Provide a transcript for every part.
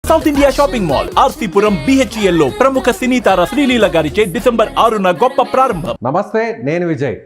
South India shopping mall RC Puram BHEL లో ప్రముఖ సినీ తార శ్రీలీల గారిచే డిసెంబర్ 6న గొప్ప ప్రారంభం. నమస్తే, నేను విజయ్.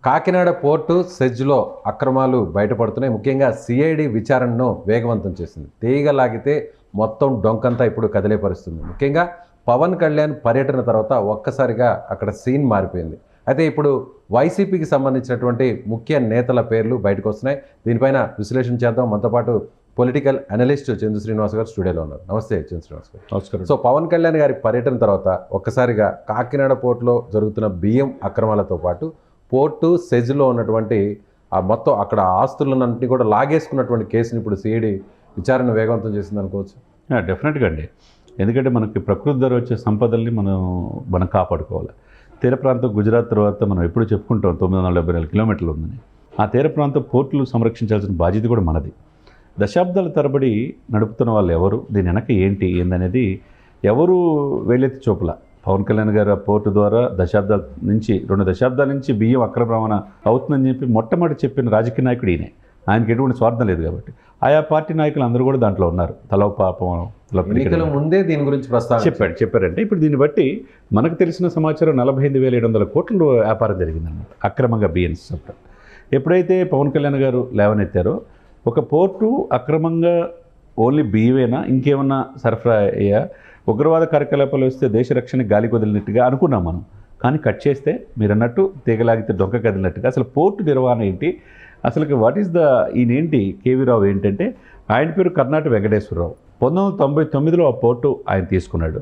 కాకినాడ పోర్టు సెజ్లో అక్రమాలు బయటపడుతున్నాయి. ముఖ్యంగా CID విచారణను వేగవంతం చేసింది. తీగలాగితే మొత్తం డొంకంతా ఇప్పుడు కదిలే పరిస్థితుంది. ముఖ్యంగా పవన్ కళ్యాణ్ పర్యటన తర్వాత ఒక్కసారిగా అక్కడ సీన్ మారిపోయింది. అయితే ఇప్పుడు వైసీపీకి సంబంధించినటువంటి ముఖ్య నేతల పేర్లు బయటకు వస్తున్నాయి. దీనిపైన విశ్లేషణ చేద్దాం. మనతో పాటు పొలిటికల్ అనలిస్ట్ చంద్ర శ్రీనివాస్ గారు స్టూడియోలో ఉన్నారు. నమస్తే చంద్ర శ్రీనివాస్ గారు. నమస్కారం. సో పవన్ కళ్యాణ్ గారి పర్యటన తర్వాత ఒక్కసారిగా కాకినాడ పోర్టులో జరుగుతున్న బియ్యం అక్రమాలతో పాటు పోర్టు సెజ్లో ఉన్నటువంటి ఆ మొత్తం అక్కడ ఆస్తులన్నింటినీ కూడా లాగేసుకున్నటువంటి కేసుని ఇప్పుడు CID విచారణ వేగవంతం చేసింది అనుకోవచ్చు. డెఫినెట్గా అండి. ఎందుకంటే మనకి ప్రకృతి ద్వారా వచ్చే సంపదల్ని మనం కాపాడుకోవాలి. తీర ప్రాంతం గుజరాత్ తర్వాత మనం ఎప్పుడు చెప్పుకుంటాం 974 కిలోమీటర్లు ఉందని. ఆ తీర ప్రాంతం పోర్టులు సంరక్షించాల్సిన బాధ్యత కూడా మనది. దశాబ్దాల తరబడి నడుపుతున్న వాళ్ళు ఎవరు, దీని వెనక ఏందనేది ఎవరు వేలెత్తి చూపల. పవన్ కళ్యాణ్ గారు ఆ పోర్టు ద్వారా 2 దశాబ్దాల నుంచి బియ్యం అక్రమ రవాణా అవుతుందని చెప్పి మొట్టమొదటి చెప్పిన రాజకీయ నాయకుడు ఈయనే. ఆయనకి ఎటువంటి స్వార్థం లేదు కాబట్టి ఆయా పార్టీ నాయకులు అందరూ కూడా దాంట్లో ఉన్నారు. ముందే దీని గురించి చెప్పారంటే ఇప్పుడు దీన్ని బట్టి మనకు తెలిసిన సమాచారం 45,700 కోట్ల వ్యాపారం జరిగిందన్నమాట అక్రమంగా బియ్యం సప్లై. ఎప్పుడైతే పవన్ కళ్యాణ్ గారు లేవనెత్తారో ఒక పోర్టు అక్రమంగా ఓన్లీ బియ్యమేనా ఇంకేమన్నా సరఫరా అయ్యా, ఉగ్రవాద కార్యకలాపాలు వస్తే దేశ రక్షణ గాలి వదిలినట్టుగా అనుకున్నాం మనం. కానీ కట్ చేస్తే మీరు అన్నట్టు తీగలాగితే డొంక కదిలినట్టుగా అసలు పోర్టు నిర్వహణ ఏంటి, అసలు వాట్ ఈస్ ఈయనేంటి కేవీ రావు ఏంటంటే ఆయన పేరు కర్ణాటక వెంకటేశ్వరరావు. 1999లో ఆ పోర్టు ఆయన తీసుకున్నాడు.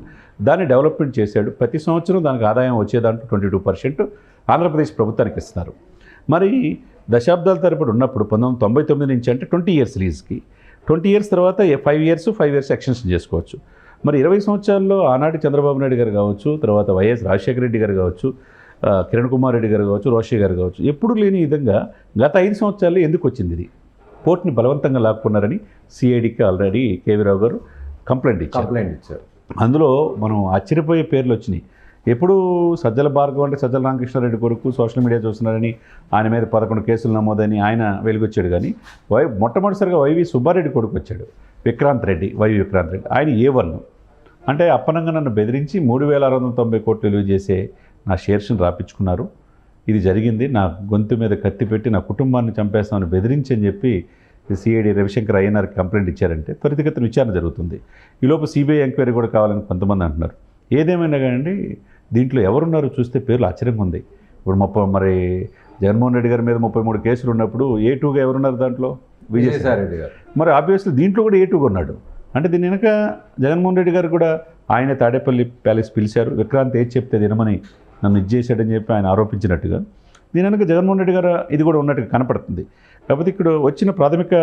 దాన్ని డెవలప్మెంట్ చేశాడు. ప్రతి సంవత్సరం దానికి ఆదాయం వచ్చేదాంట్లో 22% ఆంధ్రప్రదేశ్ ప్రభుత్వానికి ఇస్తున్నారు. మరి దశాబ్దాల తరబడి ఉన్నప్పుడు 1999 నుంచి అంటే 20 ఇయర్స్ లీజ్కి, 20 ఇయర్స్ తర్వాత 5 ఇయర్స్ ఎక్స్టెన్షన్ చేసుకోవచ్చు. మరి 20 సంవత్సరాల్లో ఆనాటి చంద్రబాబు నాయుడు గారు కావచ్చు, తర్వాత వైఎస్ రాజశేఖర రెడ్డి గారు కావచ్చు, కిరణ్ కుమార్ రెడ్డి గారు కావచ్చు, రోషయ్య గారు కావచ్చు, ఎప్పుడు లేని విధంగా గత 5 సంవత్సరాల్లో ఎందుకు వచ్చింది ఇది? పోర్టుని బలవంతంగా లాక్కున్నారని CIDకి ఆల్రెడీ కేవీ రావు గారు కంప్లైంట్ ఇచ్చారు. అందులో మనం ఆశ్చర్యపోయే పేర్లు వచ్చినాయి. ఎప్పుడు సజ్జల భార్గవ్ అంటే సజ్జల రామకృష్ణారెడ్డి కొడుకు సోషల్ మీడియా చూస్తున్నారని ఆయన మీద 11 కేసులు నమోదని ఆయన వెలుగొచ్చాడు. కానీ మొట్టమొదటిసారిగా వైవి సుబ్బారెడ్డి కొడుకు వచ్చాడు, విక్రాంత్ రెడ్డి. ఆయన A1 అంటే అప్పనంగా నన్ను బెదిరించి 3,690 కోట్లు విలువ చేసే నా షేర్స్ని రాపించుకున్నారు. ఇది జరిగింది, నా గొంతు మీద కత్తి పెట్టి నా కుటుంబాన్ని చంపేస్తామని బెదిరించి అని చెప్పి CID రవిశంకర్ అయ్యనార్కి కంప్లైంట్ ఇచ్చారంటే త్వరితగతిన విచారణ జరుగుతుంది. ఈలోపు CBI ఎంక్వైరీ కూడా కావాలని కొంతమంది అంటున్నారు. ఏదేమైనా కానీ దీంట్లో ఎవరున్నారో చూస్తే పేర్లు ఆశ్చర్యంగా ఉంది. ఇప్పుడు మరి జగన్మోహన్ రెడ్డి గారి మీద 33 కేసులు ఉన్నప్పుడు A2గా ఎవరున్నారు దాంట్లో? విజయసాయి రెడ్డి గారు. మరి ఆబ్వియస్లీ దీంట్లో కూడా A2గా ఉన్నాడు. అంటే దీని వెనక జగన్మోహన్ రెడ్డి గారు కూడా ఆయన తాడేపల్లి ప్యాలెస్ పిలిచారు, విక్రాంత్ ఏది చెప్తే తినమని నన్ను చేశాడని చెప్పి ఆయన ఆరోపించినట్టుగా దీని వెనక జగన్మోహన్ రెడ్డి గారు ఇది కూడా ఉన్నట్టుగా కనపడుతుంది. కాకపోతే ఇక్కడ వచ్చిన ప్రాథమిక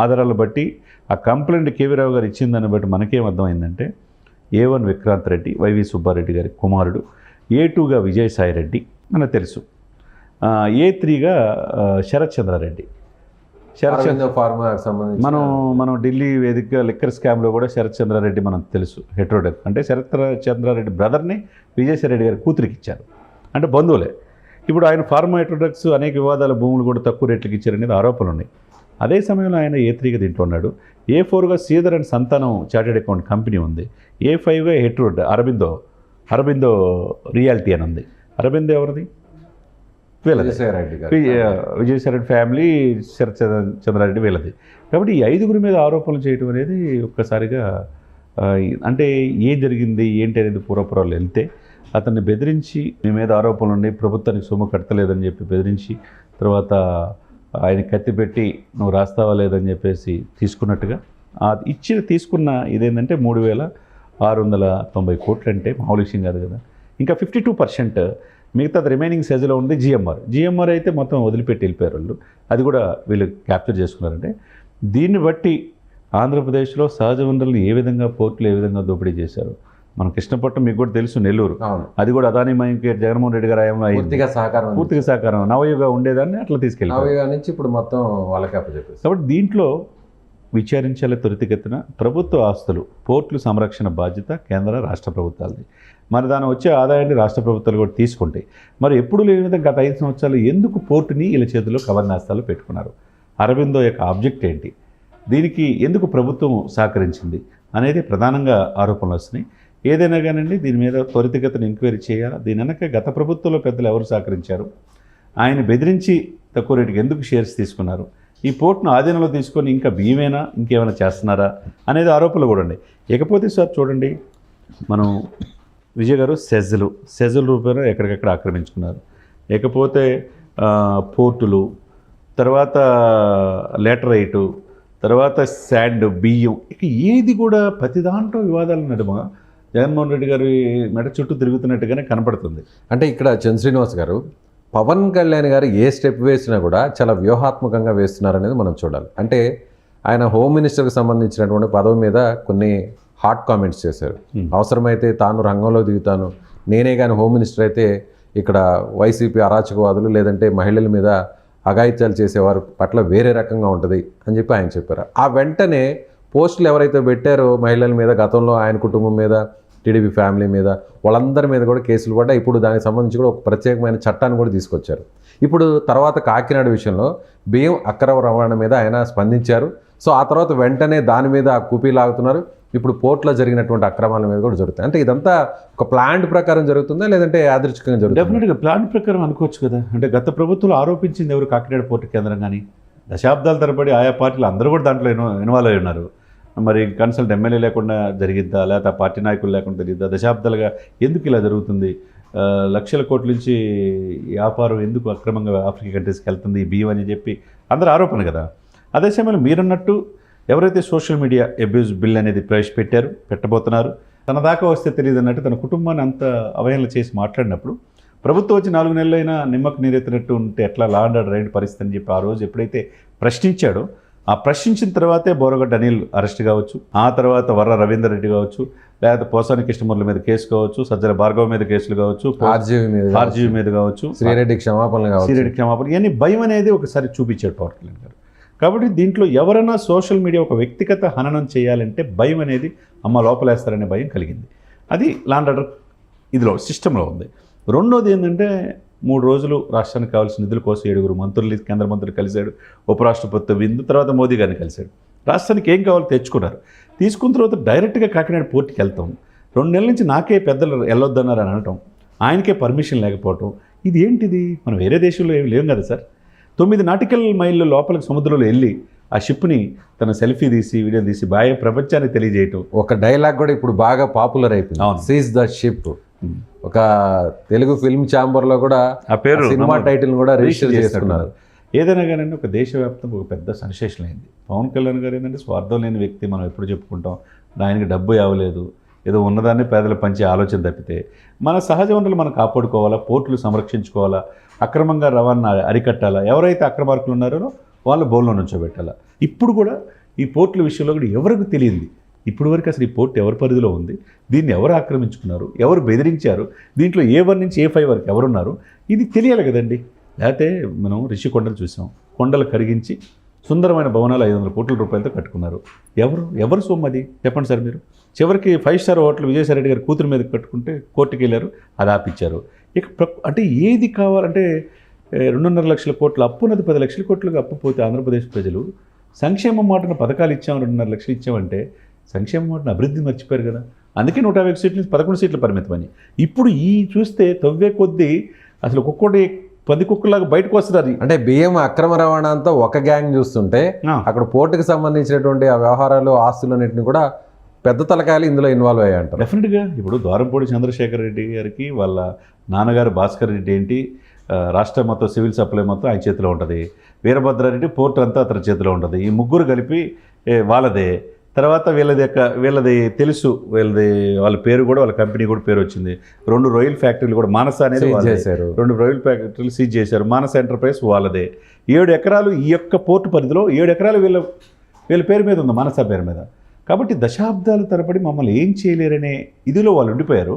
ఆధారాలను బట్టి ఆ కంప్లైంట్ కేవీ రావు గారు ఇచ్చిందని బట్టి మనకేం అర్థమైందంటే A1 విక్రాంత్ రెడ్డి, వైవి సుబ్బారెడ్డి గారి కుమారుడు, A2గా విజయసాయి రెడ్డి మనకు తెలుసు, A3గా శరత్ చంద్రారెడ్డి. మనం ఢిల్లీ వేదికగా లిక్కర్ స్కామ్లో కూడా శరత్ చంద్రారెడ్డి మనకు తెలుసు, హెట్రోడెక్. అంటే శరత్ చంద్రారెడ్డి బ్రదర్ని విజయసాయి రెడ్డి గారి కూతురికి ఇచ్చారు, అంటే బంధువులే. ఇప్పుడు ఆయన ఫార్మా హెట్రోడెక్స్ అనేక వివాదాల భూములు కూడా తక్కువ రేట్లకి ఇచ్చారనేది ఆరోపణలు ఉన్నాయి. అదే సమయంలో ఆయన A3గా దీంట్లో ఉన్నాడు. A4గా శ్రీధర్ అండ్ సంతానం చార్టెడ్ అకౌంట్ కంపెనీ ఉంది. A5గా హెట్రోడ్ అరబిందో రియాలిటీ అని ఉంది. అరబిందో ఎవరిది? వీళ్ళది, విజయసాయి రెడ్డి ఫ్యామిలీ, శరత్ చంద్రారెడ్డి వీళ్ళది. కాబట్టి ఈ 5గురి మీద ఆరోపణలు చేయడం అనేది ఒక్కసారిగా అంటే ఏం జరిగింది ఏంటి అనేది పూర్వపురాలు వెళ్తే అతన్ని బెదిరించి మీ మీద ఆరోపణలు ఉన్నాయి, ప్రభుత్వానికి సొమ్ము కట్టలేదని చెప్పి బెదిరించి తర్వాత ఆయన కత్తి పెట్టి నువ్వు రాస్తావా లేదని చెప్పేసి తీసుకున్నట్టుగా తీసుకున్న ఇదేంటంటే 3,690 కోట్లు అంటే మామూలు విషయం కాదు కదా. ఇంకా 52% మిగతా రిమైనింగ్ సైజులో ఉంది జిఎంఆర్ అయితే మొత్తం వదిలిపెట్టి వెళ్ళిపోయారు వాళ్ళు. అది కూడా వీళ్ళు క్యాప్చర్ చేసుకున్నారంటే దీన్ని బట్టి ఆంధ్రప్రదేశ్లో సహజ వనరులను ఏ విధంగా పోర్టులు ఏ విధంగా దోపిడీ చేశారు. మన కృష్ణపట్నం మీకు కూడా తెలుసు, నెల్లూరు, అది కూడా అదానీ మైంకేట్ జగన్మోహన్ రెడ్డి గారు పూర్తిగా సహకారం నవయుగ ఉండేదాన్ని అట్లా తీసుకెళ్ళి ఇప్పుడు మొత్తం వాళ్ళకి అప్పచెప్పారు. కాబట్టి దీంట్లో విచారించాలి త్వరితగతిన. ప్రభుత్వ ఆస్తులు పోర్టుల సంరక్షణ బాధ్యత కేంద్ర రాష్ట్ర ప్రభుత్వాలది. మరి దాని వచ్చే ఆదాయాన్ని రాష్ట్ర ప్రభుత్వాలు కూడా తీసుకుంటాయి. మరి ఎప్పుడు లేని విధంగా గత 5 సంవత్సరాలు ఎందుకు పోర్టుని వీళ్ళ చేతుల్లో కవర్నాస్తాలు పెట్టుకున్నారు? అరబిందో యొక్క ఆబ్జెక్ట్ ఏంటి? దీనికి ఎందుకు ప్రభుత్వం సహకరించింది? అనేది ప్రధానంగా ఆరోపణలు వస్తున్నాయి. ఏదైనా కానివ్వండి దీని మీద త్వరితగతిన ఎంక్వైరీ చేయాలా, దీని వెనక గత ప్రభుత్వంలో పెద్దలు ఎవరు సహకరించారు, ఆయన బెదిరించి తక్కువ రేటుకి ఎందుకు షేర్స్ తీసుకున్నారు, ఈ పోర్టును ఆధీనంలో తీసుకొని ఇంకా బియ్యమేనా ఇంకేమైనా చేస్తున్నారా అనేది ఆరోపణలు కూడా ఉన్నాయి. ఇకపోతే సార్ చూడండి, మనం విజయ్ గారు సెజ్ల రూపంలో ఎక్కడికెక్కడ ఆక్రమించుకున్నారు. ఇకపోతే పోర్టులు, తర్వాత లేటరైటు, తర్వాత శాండ్, బియ్యం, ఇక ఏది కూడా ప్రతి దాంట్లో వివాదాలు నడుమ జగన్మోహన్ రెడ్డి గారి మెడ చుట్టూ తిరుగుతున్నట్టుగానే కనపడుతుంది. అంటే ఇక్కడ చంద్ర శ్రీనివాస్ గారు, పవన్ కళ్యాణ్ గారు ఏ స్టెప్ వేసినా కూడా చాలా వ్యూహాత్మకంగా వేస్తున్నారనేది మనం చూడాలి. అంటే ఆయన హోమ్ మినిస్టర్కి సంబంధించినటువంటి పదవి మీద కొన్ని హాట్ కామెంట్స్ చేశారు. అవసరమైతే తాను రంగంలో దిగుతాను, నేనే కానీ హోమ్ మినిస్టర్ అయితే ఇక్కడ వైసీపీ అరాచకవాదులు లేదంటే మహిళల మీద అఘాయిత్యాలు చేసేవారు పట్ల వేరే రకంగా ఉంటుంది అని చెప్పి ఆయన చెప్పారు. ఆ వెంటనే పోస్టులు ఎవరైతే పెట్టారో మహిళల మీద, గతంలో ఆయన కుటుంబం మీద, టీడీపీ ఫ్యామిలీ మీద, వాళ్ళందరి మీద కూడా కేసులు పడ్డా. ఇప్పుడు దానికి సంబంధించి కూడా ఒక ప్రత్యేకమైన చట్టాన్ని కూడా తీసుకొచ్చారు. ఇప్పుడు తర్వాత కాకినాడ విషయంలో బియ్యం అక్రమ రవాణా మీద ఆయన స్పందించారు. సో ఆ తర్వాత వెంటనే దాని మీద కుపీ లాగుతున్నారు. ఇప్పుడు పోర్ట్లో జరిగినటువంటి అక్రమాల మీద కూడా జరుగుతాయి. అంటే ఇదంతా ఒక ప్లాన్ ప్రకారం జరుగుతుందా లేదంటే యాదృచ్ఛికంగా జరుగుతుందా? డెఫినెట్గా ప్లాన్ ప్రకారం అనుకోవచ్చు కదా. అంటే గత ప్రభుత్వంలో ఆరోపించింది ఎవరు? కాకినాడ పోర్టు కేంద్రం. కానీ దశాబ్దాల తరబడి ఆయా పార్టీలు అందరూ కూడా దాంట్లో ఇన్వాల్వ్ అయి ఉన్నారు. మరి కన్సల్ట్ ఎమ్మెల్యే లేకుండా జరిగిద్దా, లేకపోతే ఆ పార్టీ నాయకులు లేకుండా జరిగిద్దా? దశాబ్దాలుగా ఎందుకు ఇలా జరుగుతుంది? లక్షల కోట్ల నుంచి వ్యాపారం ఎందుకు అక్రమంగా ఆఫ్రికా కంట్రీస్కి వెళ్తుంది ఈ బియ్యం అని చెప్పి అందరూ ఆరోపణ కదా. అదే సమయంలో మీరన్నట్టు ఎవరైతే సోషల్ మీడియా అబ్యూజ్ బిల్ అనేది పెట్టబోతున్నారు, తన దాకా వస్తే తెలియదు అన్నట్టు తన కుటుంబాన్ని అంత అవహేళన చేసి మాట్లాడినప్పుడు ప్రభుత్వం వచ్చి 4 నెలలైనా నిమ్మకు నీరెత్తినట్టు ఉంటే ఎట్లా లా అండ్ ఆర్డర్ రైట్ పరిస్థితి అని చెప్పి ఆ రోజు ఎప్పుడైతే ప్రశ్నించాడో, ఆ ప్రశ్నించిన తర్వాతే బోరగడ్డ అనిల్ అరెస్ట్ కావచ్చు, ఆ తర్వాత వర్ర రవీందర్ రెడ్డి కావచ్చు, లేకపోతే పోసాని కృష్ణమూర్తి మీద కేసు కావచ్చు, సజ్జల భార్గవ మీద కేసులు కావచ్చు, ఆర్జీవి మీద కావచ్చు, శ్రీరెడ్డి క్షమాపణ, ఇవన్నీ భయం అనేది ఒకసారి చూపించాడు పవన్ కళ్యాణ్ గారు. కాబట్టి దీంట్లో ఎవరైనా సోషల్ మీడియా ఒక వ్యక్తిగత హననం చేయాలంటే భయం అనేది అమ్మ లోపలేస్తారనే భయం కలిగింది. అది లా అండ్ ఆర్డర్ ఇదిలో సిస్టంలో ఉంది. రెండోది ఏంటంటే 3 రోజులు రాష్ట్రానికి కావాల్సిన నిధుల కోసం 7 మంత్రులు, కేంద్ర మంత్రులు కలిశాడు, ఉపరాష్ట్రపతి విందు, తర్వాత మోదీ గారిని కలిశాడు. రాష్ట్రానికి ఏం కావాలో తెచ్చుకున్నారు. తీసుకున్న తర్వాత డైరెక్ట్గా కాకినాడ పోర్టుకి వెళ్తాం. 2 నెలల నుంచి నాకే పెద్దలు వెళ్ళొద్దన్నారు అని అనటం, ఆయనకే పర్మిషన్ లేకపోవటం, ఇది ఏంటిది? మనం వేరే దేశంలో ఏమి లేవు కదా సార్. 9 నాటికల్ మైళ్ళు లోపలికి సముద్రంలో వెళ్ళి ఆ షిప్ని తన సెల్ఫీ తీసి వీడియో తీసి బాగా ప్రపంచానికి తెలియజేయటం. ఒక డైలాగ్ కూడా ఇప్పుడు బాగా పాపులర్ అయిపోయింది, సీజ్ ద షిప్. ఒక తెలుగు ఫిల్మ్ ఛాంబర్లో కూడా ఆ పేరు, సినిమా టైటిల్ కూడా రిజిస్టర్ చేసుకున్నారు. ఏదైనా కానీ ఒక దేశవ్యాప్తంగా ఒక పెద్ద సెన్సేషన్ అయింది. పవన్ కళ్యాణ్ గారు ఏంటంటే స్వార్థం లేని వ్యక్తి, మనం ఎప్పుడు చెప్పుకుంటాం. ఆయనకి డబ్బు ఇవ్వలేదు, ఏదో ఉన్నదాన్ని పేదలు పంచే ఆలోచన తప్పితే మన సహజ వనరులు మనం కాపాడుకోవాలా, పోర్టులు సంరక్షించుకోవాలా, అక్రమంగా రవాణా అరికట్టాలా, ఎవరైతే అక్రమార్కులు ఉన్నారో వాళ్ళు బోన్లో నుంచోబెట్టాలా. ఇప్పుడు కూడా ఈ పోర్టుల విషయంలో కూడా ఎవరికి తెలియంది ఇప్పుడు వరకు అసలు ఈ పోర్టు ఎవరి పరిధిలో ఉంది, దీన్ని ఎవరు ఆక్రమించుకున్నారు, ఎవరు బెదిరించారు, దీంట్లో A1 నుంచి A5 వరకు ఎవరున్నారు, ఇది తెలియాలి కదండి. లేకపోతే మనం రిషికొండలు చూసాం, కొండలు కరిగించి సుందరమైన భవనాలు 500 కోట్ల రూపాయలతో కట్టుకున్నారు. ఎవరు సొమ్మది చెప్పండి సార్ మీరు. చివరికి 5 స్టార్ హోటల్ విజయసాయి రెడ్డి గారి కూతురు మీద కట్టుకుంటే కోర్టుకు వెళ్ళారు, అది ఆపిచ్చారు. ఇక అంటే ఏది కావాలంటే 2.5 లక్షల కోట్ల అప్పు ఉన్నది 10 లక్షల కోట్లుగా అప్పు పోతే ఆంధ్రప్రదేశ్ ప్రజలు సంక్షేమం మాటను పథకాలు ఇచ్చాం, 2.5 లక్షలు ఇచ్చామంటే సంక్షేమ మాటను అభివృద్ధి మర్చిపోయారు కదా. అందుకే 150 సీట్ల నుంచి 11 సీట్లు పరిమితమని. ఇప్పుడు ఈ చూస్తే తవ్వే కొద్దీ అసలు ఒక్కొక్కటి 10 కుక్కలాగా బయటకు వస్తున్నారు. అంటే బియ్యం అక్రమ రవాణా అంతా ఒక గ్యాంగ్ చూస్తుంటే అక్కడ పోర్టుకి సంబంధించినటువంటి ఆ వ్యవహారాలు, ఆస్తులన్నింటినీ కూడా పెద్ద తలకాయలు ఇందులో ఇన్వాల్వ్ అయ్యాయి అంటారు. డెఫినెట్గా ఇప్పుడు ద్వారంపూడి చంద్రశేఖర్ రెడ్డి గారికి వాళ్ళ నాన్నగారు భాస్కర్ రెడ్డి ఏంటి, రాష్ట్ర మొత్తం సివిల్ సప్లై మొత్తం ఆయన చేతిలో ఉంటుంది. వీరభద్రారెడ్డి పోర్టు అంతా అతని చేతిలో ఉంటుంది. ఈ ముగ్గురు కలిపి వాళ్ళదే. తర్వాత వీళ్ళది తెలుసు, వాళ్ళ పేరు కూడా, వాళ్ళ కంపెనీ కూడా పేరు వచ్చింది. 2 రొయ్యల ఫ్యాక్టరీలు కూడా, మానస అనేది చేశారు, 2 రొయ్యల ఫ్యాక్టరీలు సీజ్ చేశారు. మానస ఎంటర్ప్రైజ్ వాళ్ళదే. 7 ఎకరాలు ఈ యొక్క పోర్టు పరిధిలో 7 ఎకరాలు వీళ్ళ పేరు మీద ఉంది, మానస పేరు మీద. కాబట్టి దశాబ్దాల తరబడి మమ్మల్ని ఏం చేయలేరనే ఇదిలో వాళ్ళు ఉండిపోయారు.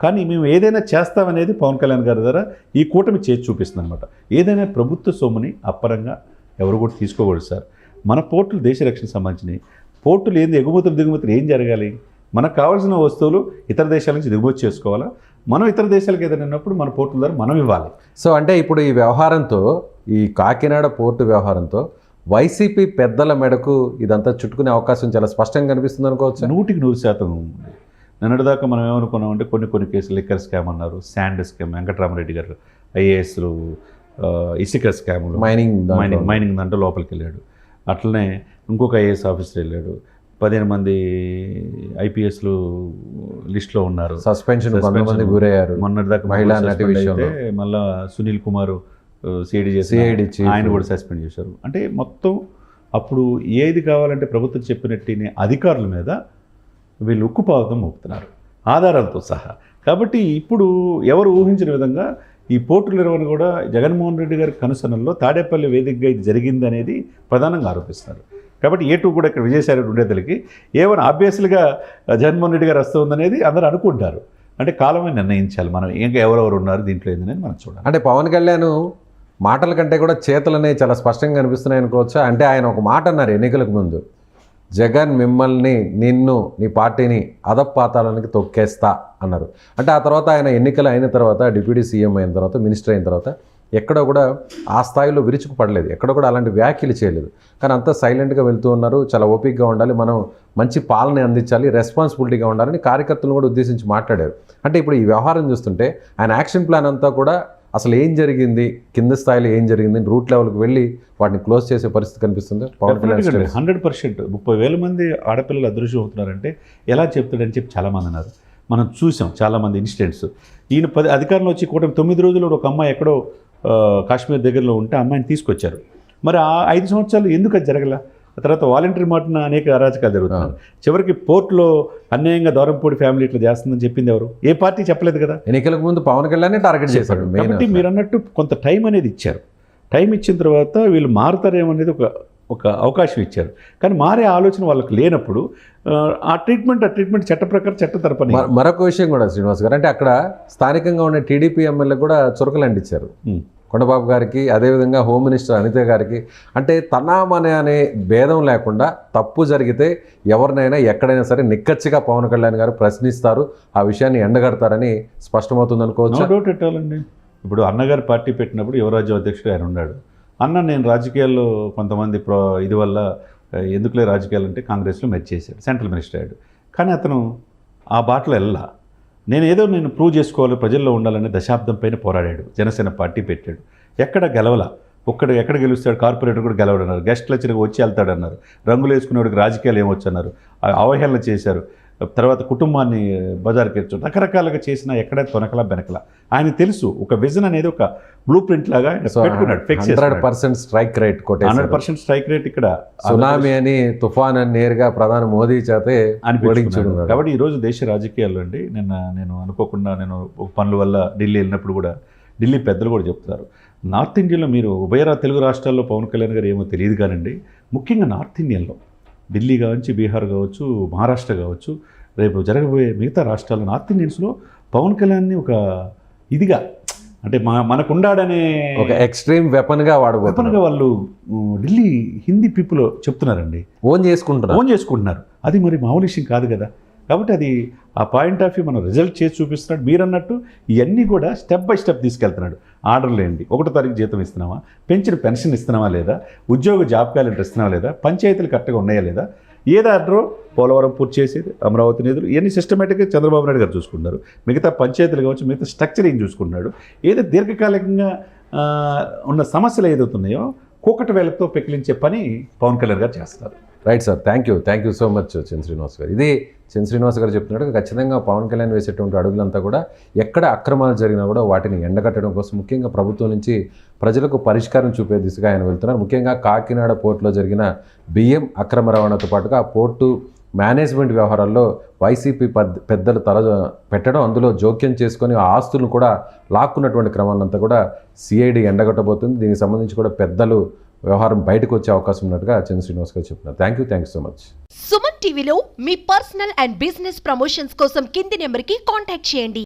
కానీ మేము ఏదైనా చేస్తామనేది పవన్ కళ్యాణ్ గారి ద్వారా ఈ కూటమి చేసి చూపిస్తుంది అనమాట. ఏదైనా ప్రభుత్వ సొమ్ముని అప్పరంగా ఎవరు కూడా తీసుకోకూడదు సార్. మన పోర్టులు దేశ రక్షణకు సంబంధించినవి. పోర్టులు ఏంది, ఎగుమతులు దిగుమతులు ఏం జరగాలి, మనకు కావాల్సిన వస్తువులు ఇతర దేశాల నుంచి దిగుమతి చేసుకోవాలా, మనం ఇతర దేశాలకు ఏదైనా ఉన్నప్పుడు మన పోర్టుల ద్వారా మనం ఇవ్వాలి. సో అంటే ఇప్పుడు ఈ వ్యవహారంతో, ఈ కాకినాడ పోర్టు వ్యవహారంతో వైసీపీ పెద్దల మెడకు ఇదంతా చుట్టుకునే అవకాశం చాలా స్పష్టంగా కనిపిస్తుంది అనుకోవచ్చు. 100% ఉంది. నిన్నటిదాకా మనం ఏమనుకున్నామంటే కొన్ని కేసులు లిక్కర్ స్కామ్ అన్నారు, శాండ్ స్కామ్, వెంకటరామరెడ్డి గారు ఐఏఎస్లు ఇసుక స్కాములు, మైనింగ్ దాంట్లో లోపలికి వెళ్ళాడు. అట్లనే ఇంకొక ఐఏఎస్ ఆఫీసర్ వెళ్ళాడు. 15 మంది ఐపీఎస్లు లిస్టులో ఉన్నారు, సస్పెన్షన్ కొంతమంది గురయ్యారు. మొన్నటిదాకా మహిళా నటి విషయంలో మళ్ళా సునీల్ కుమార్ సిఐడి ఆయన కూడా సస్పెండ్ చేశారు. అంటే మొత్తం అప్పుడు ఏది కావాలంటే ప్రభుత్వం చెప్పినట్టు అధికారుల మీద వీళ్ళు ఉక్కుపాదం మోపుతున్నారు ఆధారాలతో సహా. కాబట్టి ఇప్పుడు ఎవరు ఊహించిన విధంగా ఈ పోర్టు నిర్వహణ కూడా జగన్మోహన్ రెడ్డి గారి కనుసనల్లో తాడేపల్లి వేదికగా ఇది జరిగింది అనేది ప్రధానంగా ఆరోపిస్తున్నారు. కాబట్టి A2 కూడా ఇక్కడ విజయసాయి రెడ్డి ఉండేతలకి ఏమైనా ఆబ్వియస్గా జగన్మోహన్ రెడ్డి గారు వస్తుందనేది అందరూ అనుకుంటారు. అంటే కాలమే నిర్ణయించాలి మనం ఇంకా ఎవరెవరు ఉన్నారు దీంట్లో ఏందనేది మనం చూడాలి. అంటే పవన్ కళ్యాణ్ మాటల కంటే కూడా చేతలనే చాలా స్పష్టంగా కనిపిస్తున్నాయి అనుకోవచ్చు. అంటే ఆయన ఒక మాట అన్నారు ఎన్నికలకు ముందు, జగన్ మిమ్మల్ని, నిన్ను, నీ పార్టీని అధపాతాళానికి తొక్కేస్తా అన్నారు. అంటే ఆ తర్వాత ఆయన ఎన్నికలు అయిన తర్వాత, డిప్యూటీ సీఎం అయిన తర్వాత, మినిస్టర్ అయిన తర్వాత ఎక్కడో కూడా ఆ స్థాయిలో విరుచుకు పడలేదు, ఎక్కడ కూడా అలాంటి వ్యాఖ్యలు చేయలేదు. కానీ అంతా సైలెంట్గా వెళ్తూ ఉన్నారు. చాలా ఓపికగా ఉండాలి, మనం మంచి పాలన అందించాలి, రెస్పాన్సిబిలిటీగా ఉండాలని కార్యకర్తలను కూడా ఉద్దేశించి మాట్లాడారు. అంటే ఇప్పుడు ఈ వ్యవహారం చూస్తుంటే ఆయన యాక్షన్ ప్లాన్ అంతా కూడా అసలు ఏం జరిగింది, కింద స్థాయిలో ఏం జరిగింది, రూట్ లెవెల్కి వెళ్ళి వాటిని క్లోజ్ చేసే పరిస్థితి కనిపిస్తుంది. పవన్ కళ్యాణ్ 100% 30,000 మంది ఆడపిల్లలు అదృశ్యం అవుతున్నారంటే ఎలా చెప్తాడని చెప్పి చాలామంది అన్నారు. మనం చూసాం చాలామంది ఇన్సిడెంట్స్. ఈయన అధికారంలో వచ్చి కూడా 9 రోజులు ఒక అమ్మాయి ఎక్కడో కాశ్మీర్ దగ్గరలో ఉంటే అమ్మాయిని తీసుకొచ్చారు. మరి ఆ 5 సంవత్సరాలు ఎందుకు అది జరగల? ఆ తర్వాత వాలంటరీ మాటన అనేక అరాచకాలు జరుగుతున్నారు. చివరికి పోర్టులో అన్యాయంగా దూరంపూడి ఫ్యామిలీ ఇట్లా చేస్తుందని చెప్పింది ఎవరు? ఏ పార్టీ చెప్పలేదు కదా. ఎన్నికలకు ముందు పవన్ కళ్యాణ్ టార్గెట్ చేశారు. కాబట్టి మీరు అన్నట్టు కొంత టైం అనేది ఇచ్చారు. టైం ఇచ్చిన తర్వాత వీళ్ళు మారుతారేమనేది ఒక అవకాశం ఇచ్చారు. కానీ మారే ఆలోచన వాళ్ళకి లేనప్పుడు ఆ ట్రీట్మెంట్ చట్ట ప్రకారం చట్ట తరపున. మరొక విషయం కూడా శ్రీనివాస్ గారు, అంటే అక్కడ స్థానికంగా ఉన్న టీడీపీ ఎమ్మెల్యే కూడా చురకలు అంటించారు కొండబాబు గారికి, అదేవిధంగా హోమ్ మినిస్టర్ అనిత గారికి. అంటే తనామనే అనే భేదం లేకుండా తప్పు జరిగితే ఎవరినైనా ఎక్కడైనా సరే నిక్కచ్చిగా పవన్ కళ్యాణ్ గారు ప్రశ్నిస్తారు, ఆ విషయాన్ని ఎండగడతారని స్పష్టమవుతుంది అనుకోవచ్చు. నో డౌట్ ఎట్టాలండి. ఇప్పుడు అన్నగారు పార్టీ పెట్టినప్పుడు యువరాజ్య అధ్యక్షుడు ఆయన ఉన్నాడు. అన్న నేను రాజకీయాల్లో కొంతమంది ఇది వల్ల ఎందుకులే రాజకీయాలు అంటే కాంగ్రెస్లో మెచ్చేసాడు, సెంట్రల్ మినిస్టర్ అయ్యాడు. కానీ అతను ఆ బాటలో వెళ్ళా. నేను ప్రూవ్ చేసుకోవాలి, ప్రజల్లో ఉండాలనే దశాబ్దం పైన పోరాడాడు. జనసేన పార్టీ పెట్టాడు, ఎక్కడ గెలవల. ఎక్కడ గెలుస్తాడు? కార్పొరేటర్ కూడా గెలవడన్నారు, గెస్ట్ లెక్చర్గా వచ్చి వెళ్తాడన్నారు, రంగులు వేసుకునేవాడికి రాజకీయాలు ఏమొచ్చన్నారు, అవహేళన చేశారు. తర్వాత కుటుంబాన్ని బజార్కి ఎచ్చు రకరకాలుగా చేసినా ఎక్కడ తొనకలా బెనకలా. ఆయన తెలుసు ఒక విజన్ అనేది ఒక బ్లూ ప్రింట్ లాగా పెట్టుకున్నాడు. 100% స్ట్రైక్ రేట్, 100% స్ట్రైక్ రేట్. ఇక్కడ సునామీ అని, తుఫాన్ అని నేరుగా ప్రధాని మోదీ చేతే అనిపించుకున్నాడు. కాబట్టి ఈరోజు దేశ రాజకీయాల్లో అండి నేను అనుకోకుండా నేను పనుల వల్ల ఢిల్లీ వెళ్ళినప్పుడు కూడా ఢిల్లీ పెద్దలు కూడా చెప్తున్నారు, నార్త్ ఇండియాలో మీరు ఉభయ తెలుగు రాష్ట్రాల్లో పవన్ కళ్యాణ్ గారు ఏమో తెలియదు కానండి, ముఖ్యంగా నార్త్ ఇండియన్లో ఢిల్లీ కావచ్చు, బీహార్ కావచ్చు, మహారాష్ట్ర కావచ్చు, రేపు జరగబోయే మిగతా రాష్ట్రాల్లో నార్త్ ఇండియన్స్లో పవన్ కళ్యాణ్ని ఒక ఇదిగా అంటే మనకుండాడనే ఒక ఎక్స్ట్రీమ్ వెపన్గా వాళ్ళు ఢిల్లీ హిందీ పీపుల్ చెప్తున్నారండి, ఓన్ చేసుకుంటున్నారు. అది మరి మామూలు విషయం కాదు కదా. కాబట్టి అది ఆ పాయింట్ ఆఫ్ వ్యూ మనం రిజల్ట్ చేసి చూపిస్తున్నాడు. మీరు అన్నట్టు ఇవన్నీ కూడా స్టెప్ బై స్టెప్ తీసుకెళ్తున్నాడు. ఆర్డర్లు ఏంటి, 1వ తారీఖు జీతం ఇస్తున్నామా, పెంచిన పెన్షన్ ఇస్తున్నామా లేదా, ఉద్యోగ జాబ్ క్యాలెండర్ ఇస్తున్నావా లేదా, పంచాయతీలు కరెక్ట్గా ఉన్నాయా లేదా, ఏది ఆర్డరో పోలవరం పూర్తి చేసేది, అమరావతి నిధులు, ఇవన్నీ సిస్టమేటిక్గా చంద్రబాబు నాయుడు గారు చూసుకుంటున్నారు. మిగతా పంచాయతీలు కావచ్చు, మిగతా స్ట్రక్చర్ ఏం చూసుకున్నాడు. ఏదో దీర్ఘకాలికంగా ఉన్న సమస్యలు ఏదవుతున్నాయో కూకటి వేలతో పెకిలించే పని పవన్ కళ్యాణ్ గారు చేస్తారు. Right sir, thank you so much చెన్ శ్రీనివాస్ గారు. ఇది చెన్ శ్రీనివాస్ గారు చెప్తున్నాడు. ఖచ్చితంగా పవన్ కళ్యాణ్ వేసేటువంటి అడుగులంతా కూడా ఎక్కడ అక్రమాలు జరిగినా కూడా వాటిని ఎండగట్టడం కోసం, ముఖ్యంగా ప్రభుత్వం నుంచి ప్రజలకు పరిష్కారం చూపే దిశగా ఆయన వెళ్తున్నారు. ముఖ్యంగా కాకినాడ పోర్టులో జరిగిన బియ్యం అక్రమ రవాణాతో పాటుగా పోర్టు మేనేజ్మెంట్ వ్యవహారాల్లో వైసీపీ పెద్దలు తల పెట్టడం, అందులో జోక్యం చేసుకొని ఆ ఆస్తులను కూడా లాక్కున్నటువంటి క్రమాలంతా కూడా సిఐడి ఎండగట్టబోతుంది. దీనికి సంబంధించి కూడా పెద్దలు వ్యవహారం బయటకు వచ్చే అవకాశం ఉన్నట్టుగా చెన్ శ్రీనివాస్ గారు చెప్తున్నారు. Thank you so much. Suman టీవీలో మీ పర్సనల్ అండ్ బిజినెస్ ప్రమోషన్స్ కోసం కింది నెంబర్కి కాంటాక్ట్ చేయండి.